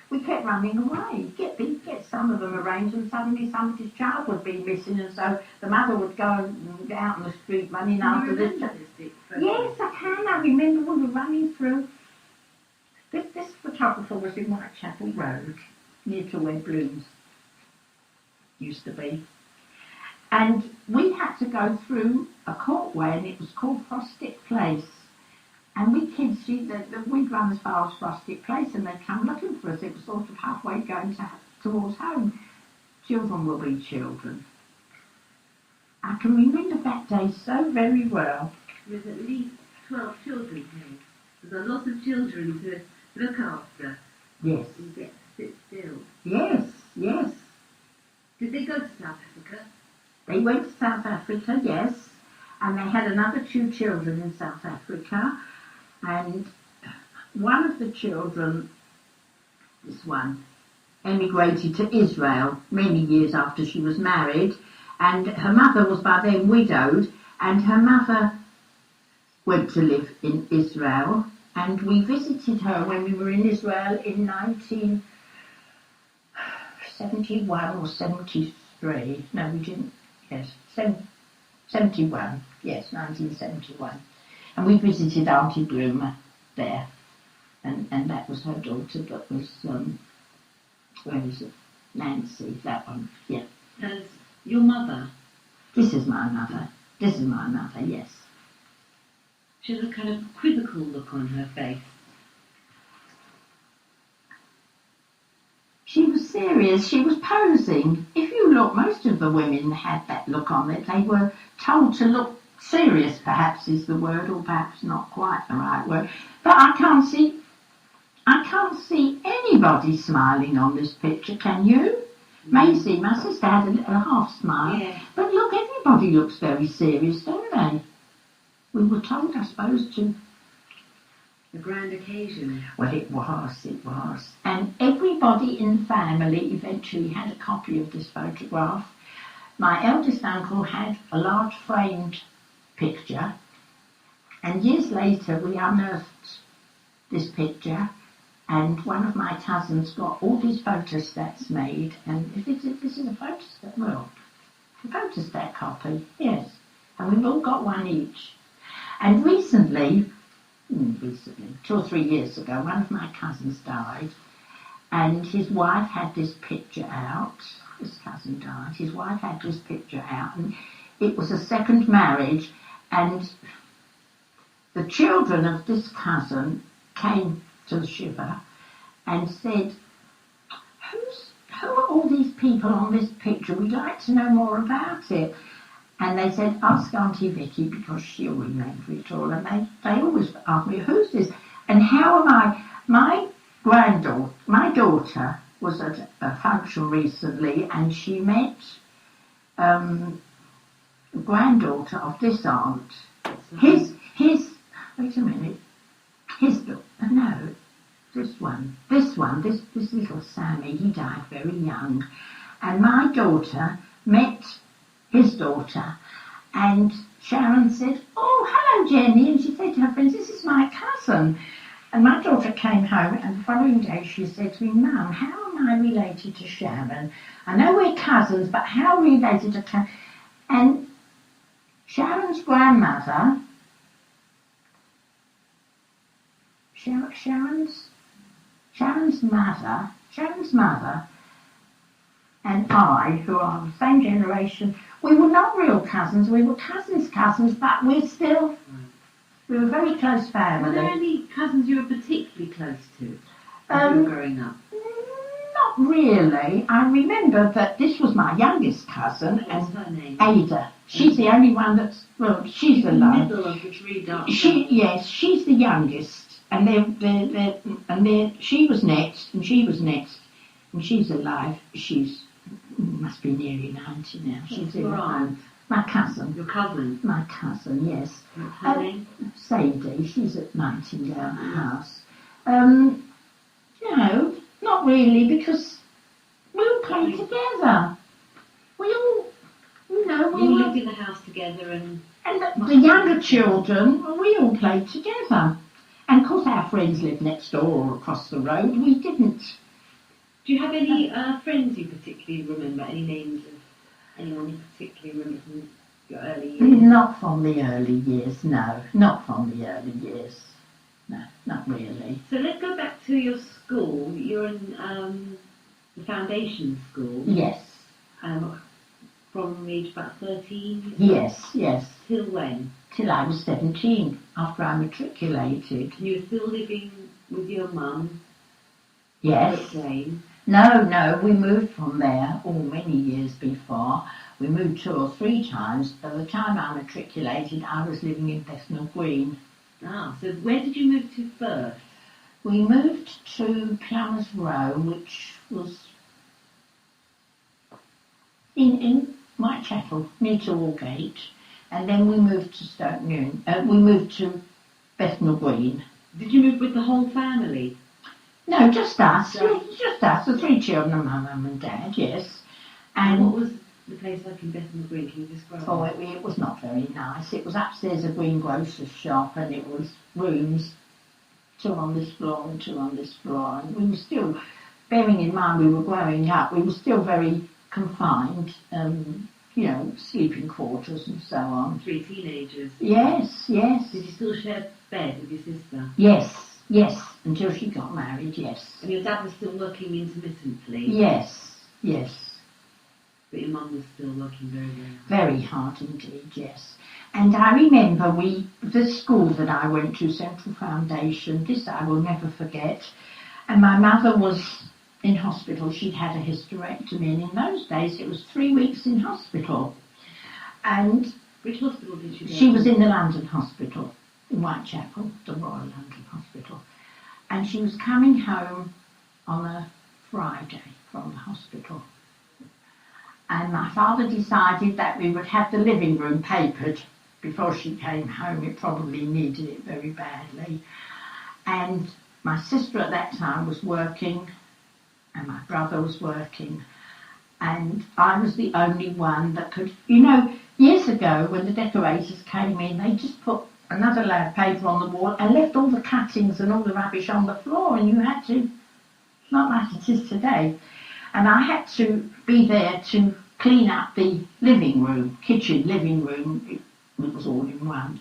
[SPEAKER 2] We kept running away, get some of them arranged, and suddenly somebody's child would be missing, and so the mother would go and get out on the street running after this. Yes, I can. I remember we were running through. This photographer was in Whitechapel Road, near to where Blooms used to be. And we had to go through a courtway, and it was called Frostic Place. And we kids, we'd run as far as Frostic Place, and they'd come looking for us. It was sort of halfway going towards home. Children will be children. I can remember that day so very well.
[SPEAKER 1] There's at least 12 children here. There's a lot of children to look after.
[SPEAKER 2] Yes.
[SPEAKER 1] And get to sit still.
[SPEAKER 2] Yes, yes.
[SPEAKER 1] Did they go to South Africa?
[SPEAKER 2] They went to South Africa, yes. And they had another 2 children in South Africa. And one of the children, this one, emigrated to Israel many years after she was married, and her mother was by then widowed, and her mother went to live in Israel, and we visited her when we were in Israel in 1971 or 73. No, we didn't. Yes, 71. Yes, 1971. And we visited Auntie Bloomer there, and that was her daughter that was, where is it? Nancy, that one, yeah.
[SPEAKER 1] As your mother,
[SPEAKER 2] This is my mother. This is my mother, yes.
[SPEAKER 1] she has a kind of quizzical look on her face.
[SPEAKER 2] She was serious, she was posing. If you look, most of the women had that look on it. They were told to look serious, perhaps is the word, or perhaps not quite the right word. But I can't see anybody smiling on this picture, can you? Maisie, my sister, had a half smile.
[SPEAKER 1] Yeah.
[SPEAKER 2] But look, everybody looks very serious, don't they? We were told, I suppose, to...
[SPEAKER 1] A grand occasion.
[SPEAKER 2] Well, it was. And everybody in the family eventually had a copy of this photograph. My eldest uncle had a large framed picture, and years later we unearthed this picture, and one of my cousins got all these photostats made, and this is a photostat, well, a photostat copy, yes, and we've all got one each. And recently, 2 or 3 years ago, one of my cousins died, and his wife had this picture out. His cousin died. His wife had this picture out, and it was a second marriage, and the children of this cousin came to the shiver and said, who are all these people on this picture? We'd like to know more about it. And they said, ask Auntie Vicki, because she'll remember it all. And they always ask me, who's this? And how am I? My daughter was at a function recently, and she met the granddaughter of this aunt. His, wait a minute, this little Sammy, he died very young. And my daughter met his daughter, and Sharon said, oh, hello, Jenny, and she said to her friends, this is my cousin. And my daughter came home, and the following day she said to me, Mum, how am I related to Sharon? I know we're cousins, but how related to Sharon? And Sharon's grandmother, Sharon's mother, and I, who are the same generation, we were not real cousins. We were cousins, but we were a very close family.
[SPEAKER 1] Were there any cousins you were particularly close to as you were growing up?
[SPEAKER 2] Not really. I remember that this was my youngest cousin,
[SPEAKER 1] What's her name?
[SPEAKER 2] Ada. She's the only one that's, well, she's alive.
[SPEAKER 1] In the middle of the tree dark.
[SPEAKER 2] Yes, she's the youngest, and she was next, and she was next, and she's alive. She's must be nearly 90 now. She's
[SPEAKER 1] your aunt?
[SPEAKER 2] My cousin.
[SPEAKER 1] Your cousin?
[SPEAKER 2] My cousin, yes.
[SPEAKER 1] What's her name?
[SPEAKER 2] Sadie. She's at Nightingale House. No, not really, because we all played together. We all,
[SPEAKER 1] you lived in the house together, and
[SPEAKER 2] the younger children, we all played together. And of course our friends lived next door or across the road. We didn't.
[SPEAKER 1] Do you have any friends you particularly remember? Any names of anyone you particularly remember from your early years?
[SPEAKER 2] Not from the early years, no. Not from the early years. No, not really.
[SPEAKER 1] So let's go back to your school. You're in the foundation school.
[SPEAKER 2] Yes.
[SPEAKER 1] From age about 13?
[SPEAKER 2] Yes.
[SPEAKER 1] Till when?
[SPEAKER 2] Till I was 17, after I matriculated.
[SPEAKER 1] And you were still living with your mum?
[SPEAKER 2] Yes. No, we moved from there many years before. We moved 2 or 3 times. By the time I matriculated, I was living in Bethnal Green.
[SPEAKER 1] Ah, so where did you move to first?
[SPEAKER 2] We moved to Plumbers Row, which was in Whitechapel, near to Aldgate. And then we moved to Stoke Newington. We moved to Bethnal Green.
[SPEAKER 1] Did you move with the whole family?
[SPEAKER 2] No, just us. Just us, the 3 children and my mum and dad, yes.
[SPEAKER 1] And what was the place like in Bethnal Green? Can you describe it?
[SPEAKER 2] It was not very nice. It was upstairs a greengrocer's shop, and it was rooms, 2 on this floor and 2 on this floor. And we were still, bearing in mind we were growing up, we were still very confined, sleeping quarters and so on.
[SPEAKER 1] 3 teenagers?
[SPEAKER 2] Yes.
[SPEAKER 1] Did you still share bed with your sister?
[SPEAKER 2] Yes, until she got married, yes.
[SPEAKER 1] And your dad was still working intermittently?
[SPEAKER 2] Yes. Yes.
[SPEAKER 1] But your mum was still working very, very hard.
[SPEAKER 2] Very hard indeed, yes. And I remember the school that I went to, Central Foundation, this I will never forget. And my mother was in hospital. She'd had a hysterectomy, and in those days it was 3 weeks in hospital. And
[SPEAKER 1] which hospital did she go to?
[SPEAKER 2] She was in the London Hospital, in Whitechapel, the Royal London Hospital. And she was coming home on a Friday from the hospital. And my father decided that we would have the living room papered before she came home. It probably needed it very badly. And my sister at that time was working, and my brother was working, and I was the only one that could, years ago when the decorators came in, they just put another layer of paper on the wall and left all the cuttings and all the rubbish on the floor, and you had to, it's not like it is today, and I had to be there to clean up the living room, kitchen, living room, it was all in one.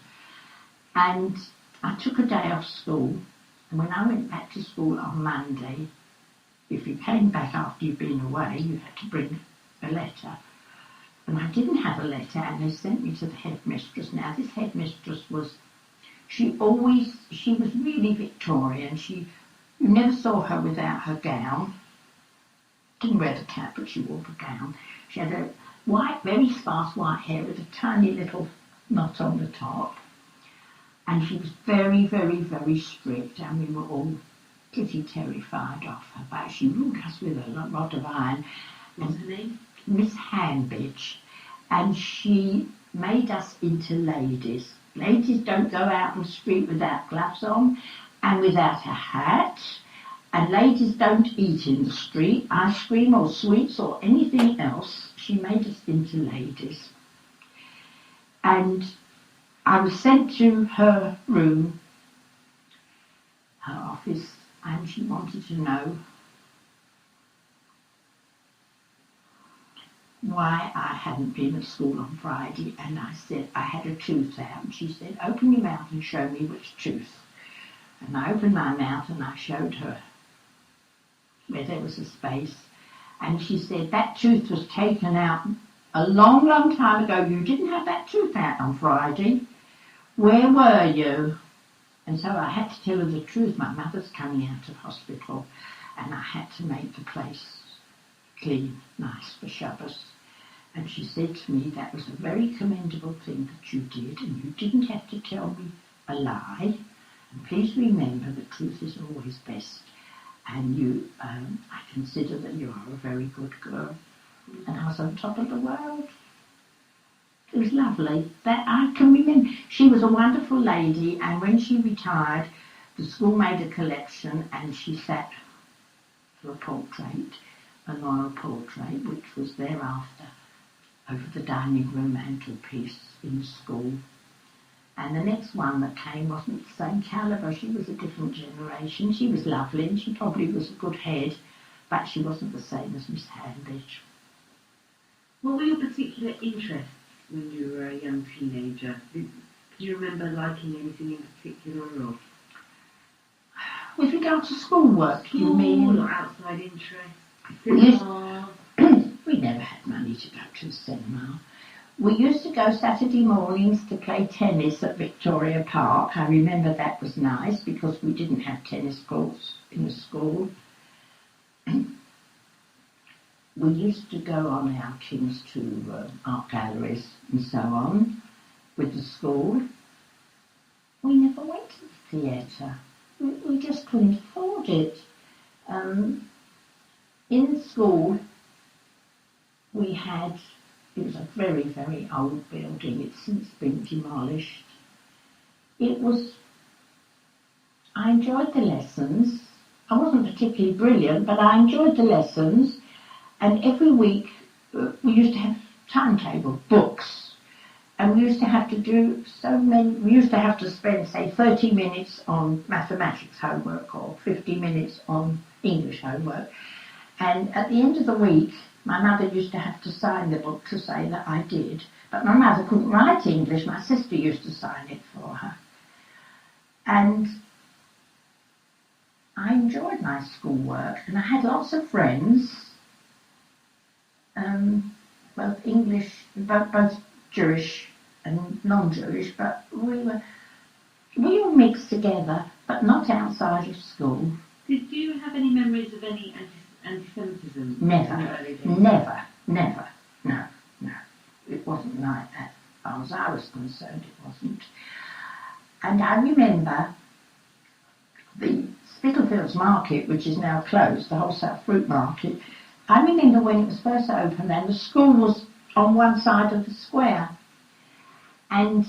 [SPEAKER 2] And I took a day off school, and when I went back to school on Monday, if you came back after you'd been away, you had to bring a letter. And I didn't have a letter, and they sent me to the headmistress. Now, this headmistress she was really Victorian. You never saw her without her gown. Didn't wear the cap, but she wore the gown. She had a very sparse white hair with a tiny little knot on the top. And she was very, very, very strict, and we were all pretty terrified of her. But she ruled us with a rod of iron.
[SPEAKER 1] What's her name?
[SPEAKER 2] Miss Hanbidge. And she made us into ladies. Ladies don't go out on the street without gloves on and without a hat. And ladies don't eat in the street, ice cream or sweets or anything else. She made us into ladies. And I was sent to her room, her office, and she wanted to know why I hadn't been at school on Friday, and I said I had a tooth out, and she said, open your mouth and show me which tooth. And I opened my mouth and I showed her where there was a space, and she said, that tooth was taken out a long, long time ago. You didn't have that tooth out on Friday. Where were you? And so I had to tell her the truth. My mother's coming out of hospital, and I had to make the place clean, nice for Shabbos. And she said to me, that was a very commendable thing that you did, and you didn't have to tell me a lie. And please remember, the truth is always best. And I consider that you are a very good girl. And I was on top of the world. It was lovely. That I can remember. She was a wonderful lady, and when she retired, the school made a collection, and she sat for a portrait, an oil portrait, which was thereafter over the dining room mantelpiece in the school. And the next one that came wasn't the same calibre. She was a different generation. She was lovely, and she probably was a good head, but she wasn't the same as Miss Hanbidge.
[SPEAKER 1] What were your particular interests when you were a young teenager? Do you remember liking anything in particular? Or
[SPEAKER 2] with regard to schoolwork,
[SPEAKER 1] school,
[SPEAKER 2] you mean?
[SPEAKER 1] Or outside interests?
[SPEAKER 2] We never had money to go to the cinema. We used to go Saturday mornings to play tennis at Victoria Park. I remember that was nice because we didn't have tennis courts in the school. We used to go on outings to art galleries and so on with the school. We never went to the theatre. We just couldn't afford it. In school, it was a very, very old building. It's since been demolished. I enjoyed the lessons. I wasn't particularly brilliant, but I enjoyed the lessons. And every week we used to have timetable books, and we used to have to do we used to have to spend, say, 30 minutes on mathematics homework or 50 minutes on English homework. And at the end of the week, my mother used to have to sign the book to say that I did. But my mother couldn't write English. My sister used to sign it for her. And I enjoyed my schoolwork, and I had lots of friends. both English, both Jewish and non-Jewish, but we all mixed together, but not outside of school.
[SPEAKER 1] Did you have any memories of any anti-Semitism?
[SPEAKER 2] Never,
[SPEAKER 1] in your early days?
[SPEAKER 2] never. No. It wasn't like that. As far as I was concerned, it wasn't. And I remember the Spitalfields Market, which is now closed, the wholesale fruit market. I remember when it was first opened and the school was on one side of the square. And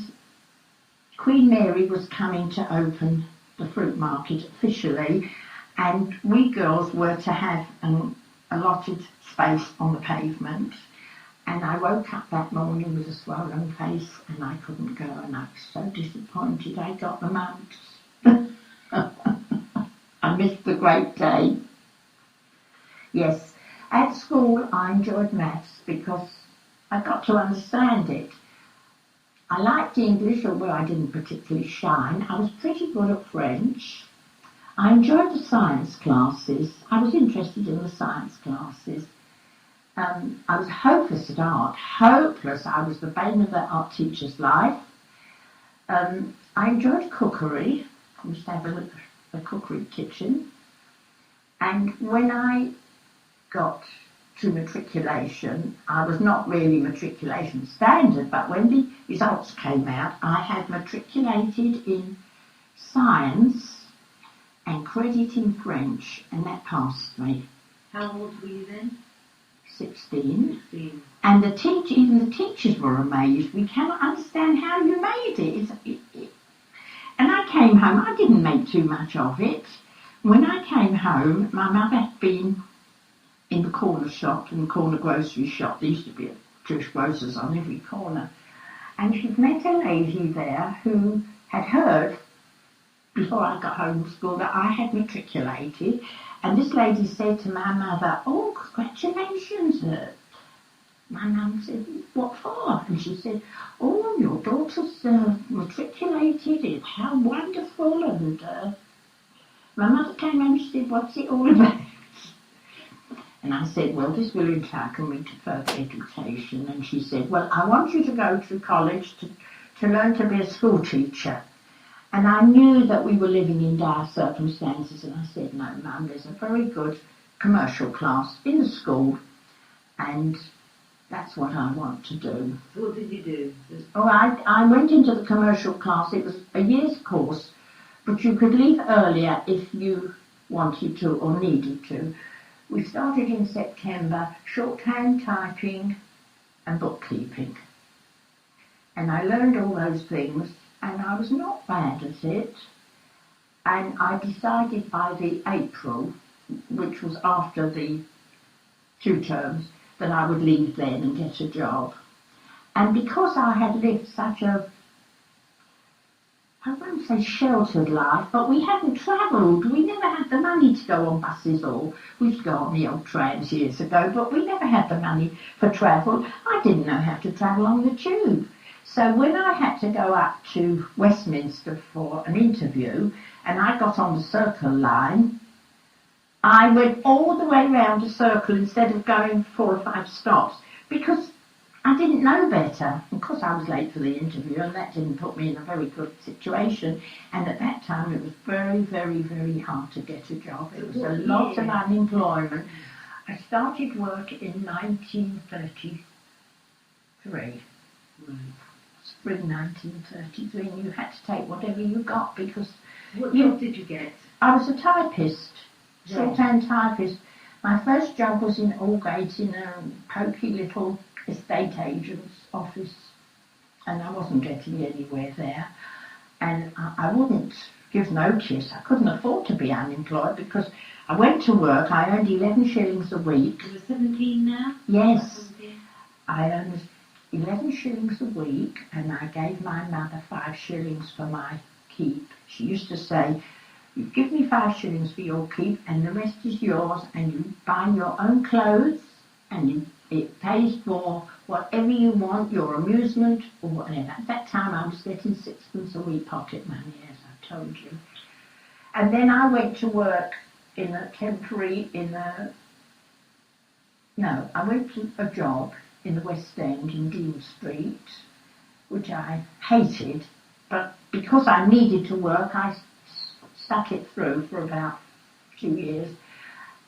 [SPEAKER 2] Queen Mary was coming to open the fruit market officially, and we girls were to have an allotted space on the pavement. And I woke up that morning with a swollen face and I couldn't go, and I was so disappointed I got the mumps. I missed the great day. Yes, at school I enjoyed maths because I got to understand it. I liked English, although I didn't particularly shine. I was pretty good at French. I enjoyed the science classes. I was interested in the science classes. I was hopeless at art. Hopeless. I was the bane of that art teacher's life. I enjoyed cookery. I used to have a cookery kitchen. And when I got to matriculation, I was not really matriculation standard, but when the results came out, I had matriculated in science and credit in French, and that passed me.
[SPEAKER 1] How old were you then?
[SPEAKER 2] 16. And even the teachers were amazed. We cannot understand how you made it. And I came home. I didn't make too much of it. When I came home, my mother had been in the corner shop, in the corner grocery shop. There used to be a Jewish grocers on every corner. And she'd met a lady there who had heard, before I got home from school, that I had matriculated. And this lady said to my mother, "Oh, congratulations." My mum said, "What for?" And she said, "Oh, your daughter's matriculated. How wonderful." And my mother came home and she said, "What's it all about?" And I said, "Well, this will entitle me to further education." And she said, "Well, I want you to go to college to learn to be a school teacher." And I knew that we were living in dire circumstances, and I said, "No, Mum, there's a very good commercial class in the school, and that's what I want to do."
[SPEAKER 1] So what did you do?
[SPEAKER 2] Oh, I went into the commercial class. It was a year's course, but you could leave earlier if you wanted to or needed to. We started in September, shorthand, typing and bookkeeping. And I learned all those things, and I was not bad at it. And I decided by the April, which was after the 2 terms, that I would leave then and get a job. And because I had lived such a, I won't say sheltered life, but we hadn't travelled. We never had the money to go on buses, or we used to go on the old trams years ago, but we never had the money for travel. I didn't know how to travel on the tube. So when I had to go up to Westminster for an interview, and I got on the Circle line, I went all the way round the Circle instead of going 4 or 5 stops, because I didn't know better. Of course, I was late for the interview, and that didn't put me in a very good situation. And at that time, it was very, very, very hard to get a job. It was a lot of unemployment. I started work in 1933.
[SPEAKER 1] Right.
[SPEAKER 2] Spring 1933, and you had to take whatever you got because...
[SPEAKER 1] What job did you get?
[SPEAKER 2] I was a typist, shorthand typist. My first job was in Aldgate in a poky little estate agent's office, and I wasn't getting anywhere there. And I wouldn't give notice. I couldn't afford to be unemployed because I went to work. I earned 11 shillings a week.
[SPEAKER 1] You were 17 now?
[SPEAKER 2] Yes. I earned 11 shillings a week, and I gave my mother 5 shillings for my keep. She used to say, "You give me 5 shillings for your keep and the rest is yours, and you buy your own clothes and it pays for whatever you want, your amusement or whatever." At that time I was getting 6pence a week pocket money, as I told you. And then I went to work in a temporary, in a No, I went to a job in the West End in Dean Street, which I hated, but because I needed to work, I stuck it through for about 2 years.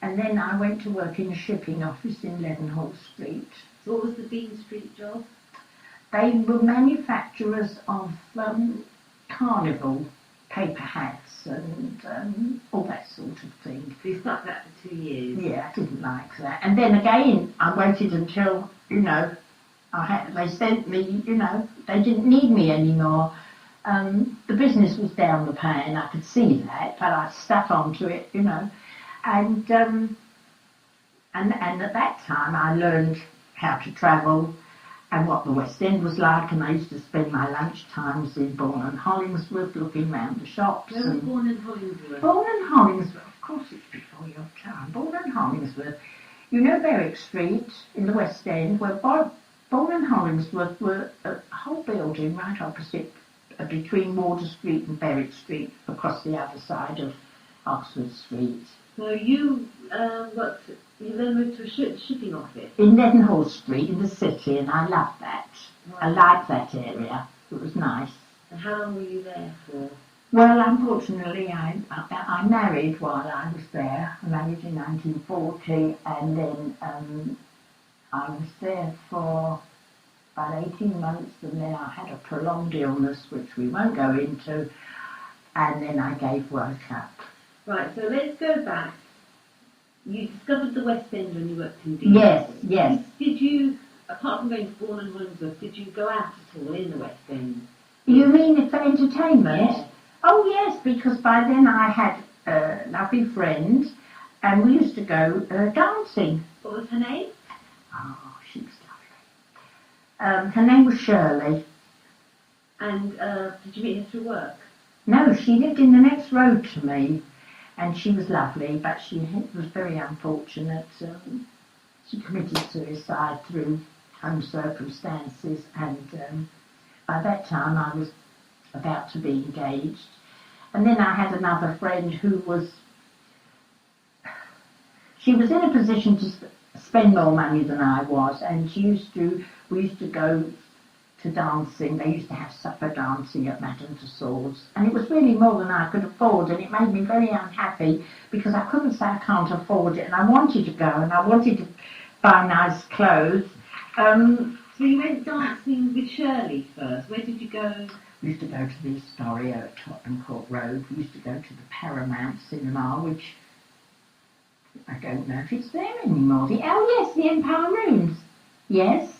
[SPEAKER 2] And then I went to work in a shipping office in Leadenhall Street.
[SPEAKER 1] So what was the Dean Street job?
[SPEAKER 2] They were manufacturers of carnival paper hats and all that sort of thing.
[SPEAKER 1] So you stuck that for 2 years?
[SPEAKER 2] Yeah, I didn't like that. And then again, I waited until, they sent me, they didn't need me anymore. The business was down the pan, I could see that, but I stuck onto it, And at that time I learned how to travel and what the West End was like, and I used to spend my lunch times in Bourne and Hollingsworth looking round the shops.
[SPEAKER 1] Where was Bourne and Hollingsworth?
[SPEAKER 2] Bourne and Hollingsworth, of course it's before your time. Bourne and Hollingsworth. You know Berwick Street in the West End, where Bourne and Hollingsworth were a whole building right opposite, between Wardour Street and Berwick Street, across the other side of Oxford Street.
[SPEAKER 1] So you then moved to a shipping office?
[SPEAKER 2] In Leadenhall Street, in the city, and I loved that. Right. I liked that area. It was nice.
[SPEAKER 1] And how long were you there for?
[SPEAKER 2] Well, unfortunately, I married while I was there. I married in 1940, and then I was there for about 18 months, and then I had a prolonged illness, which we won't go into, and then I gave work up.
[SPEAKER 1] Right, so let's go back. You discovered the West End when you worked in Dean.
[SPEAKER 2] Yes.
[SPEAKER 1] Did you, apart from going to Bourne and Hollingsworth, did you go out at all in the West End?
[SPEAKER 2] You mean for entertainment?
[SPEAKER 1] Yes.
[SPEAKER 2] Oh yes, because by then I had a lovely friend, and we used to go dancing.
[SPEAKER 1] What was her name?
[SPEAKER 2] Oh, she was lovely. Her name was Shirley.
[SPEAKER 1] And did you meet her through work?
[SPEAKER 2] No, she lived in the next road to me. And she was lovely, but she was very unfortunate. She committed suicide through home circumstances, and by that time I was about to be engaged. And then I had another friend who was in a position to spend more money than I was, and we used to go to dancing. They used to have supper dancing at Madame Tussauds, and it was really more than I could afford, and it made me very unhappy because I couldn't say I can't afford it, and I wanted to go, and I wanted to buy nice clothes.
[SPEAKER 1] So you went dancing with Shirley first. Where did you go?
[SPEAKER 2] We used to go to the Astoria at Tottenham Court Road. We used to go to the Paramount Cinema, which I don't know if it's there anymore. The Empire Rooms. Yes.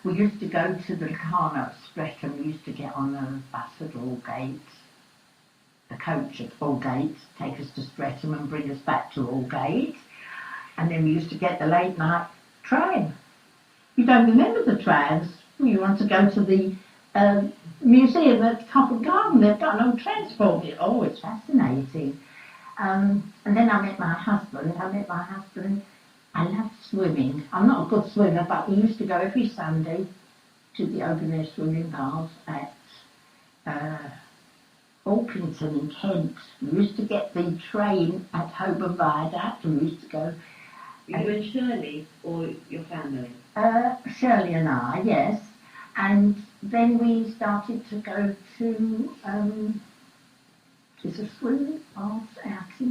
[SPEAKER 2] We used to go to the Locarno at Streatham. We used to get on a bus at Aldgate, the coach at Aldgate, take us to Streatham and bring us back to Aldgate. And then we used to get the late night train. You don't remember the trams? Well, you want to go to the museum at Covent Garden. They've got no transport. Oh, it's fascinating. And then I met my husband. I loved swimming. I'm not a good swimmer, but we used to go every Sunday to the open air swimming baths at Orpington in Kent. We used to get the train at Holborn Viaduct, and we used to go.
[SPEAKER 1] You and Shirley or your family?
[SPEAKER 2] Shirley and I, yes. And then we started to go to there's a swimming bath out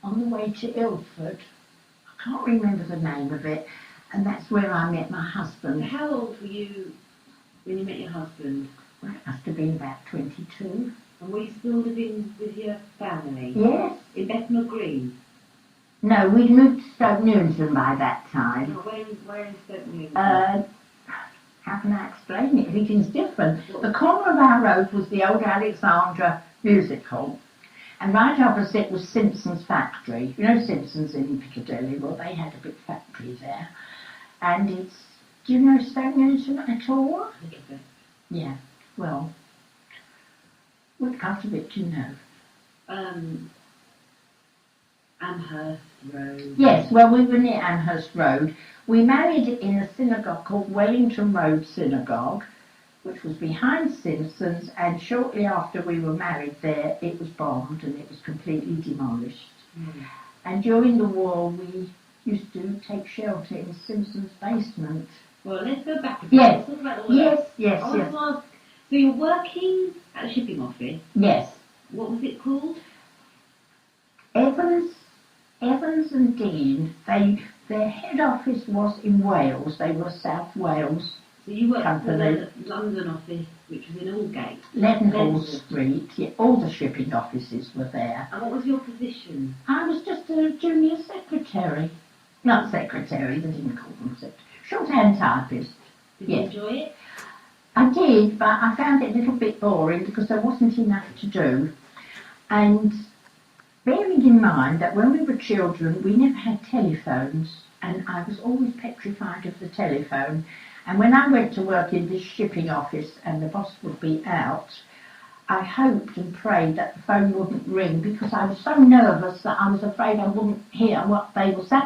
[SPEAKER 2] on the way to Ilford. I can't remember the name of it, and that's where I met my husband.
[SPEAKER 1] How old were you when you met your husband?
[SPEAKER 2] Well, it must have been about 22.
[SPEAKER 1] And were you still living with your family?
[SPEAKER 2] Yes.
[SPEAKER 1] In Bethnal Green?
[SPEAKER 2] No, we'd moved to Stoke Newington by that time.
[SPEAKER 1] Oh, where in Stoke Newington?
[SPEAKER 2] How can I explain it? Everything's different. The corner of our road was the old Alexandra Music Hall. And right opposite was Simpson's factory. You know Simpson's in Piccadilly? Well, they had a big factory there. And it's... Do you know Stoke Newington at all?
[SPEAKER 1] A little bit.
[SPEAKER 2] Yeah. Well, what part of it do you know?
[SPEAKER 1] Amherst Road.
[SPEAKER 2] Yes, well, we were near Amherst Road. We married in a synagogue called Wellington Road Synagogue, which was behind Simpson's, and shortly after we were married there, it was bombed and it was completely demolished. Mm. And during the war, we used to take shelter in Simpson's basement.
[SPEAKER 1] Well, let's go back a bit.
[SPEAKER 2] Yes.
[SPEAKER 1] Let's talk about all
[SPEAKER 2] Yes,
[SPEAKER 1] that.
[SPEAKER 2] yes,
[SPEAKER 1] I want to ask, so you're working at a shipping office.
[SPEAKER 2] Yes.
[SPEAKER 1] What was it called?
[SPEAKER 2] Evans and Dean, their head office was in Wales. They were South Wales
[SPEAKER 1] So you worked
[SPEAKER 2] company.
[SPEAKER 1] for the London office, which was in Aldgate.
[SPEAKER 2] Leadenhall Street. Yeah, all the shipping offices were there.
[SPEAKER 1] And what was your position?
[SPEAKER 2] I was just a junior secretary. Not secretary, they didn't call them secretary. Shorthand typist.
[SPEAKER 1] Did
[SPEAKER 2] Yes.
[SPEAKER 1] you enjoy it?
[SPEAKER 2] I did, but I found it a little bit boring because there wasn't enough to do. And bearing in mind that when we were children, we never had telephones, and I was always petrified of the telephone. And when I went to work in this shipping office and the boss would be out, I hoped and prayed that the phone wouldn't ring because I was so nervous that I was afraid I wouldn't hear what they were saying.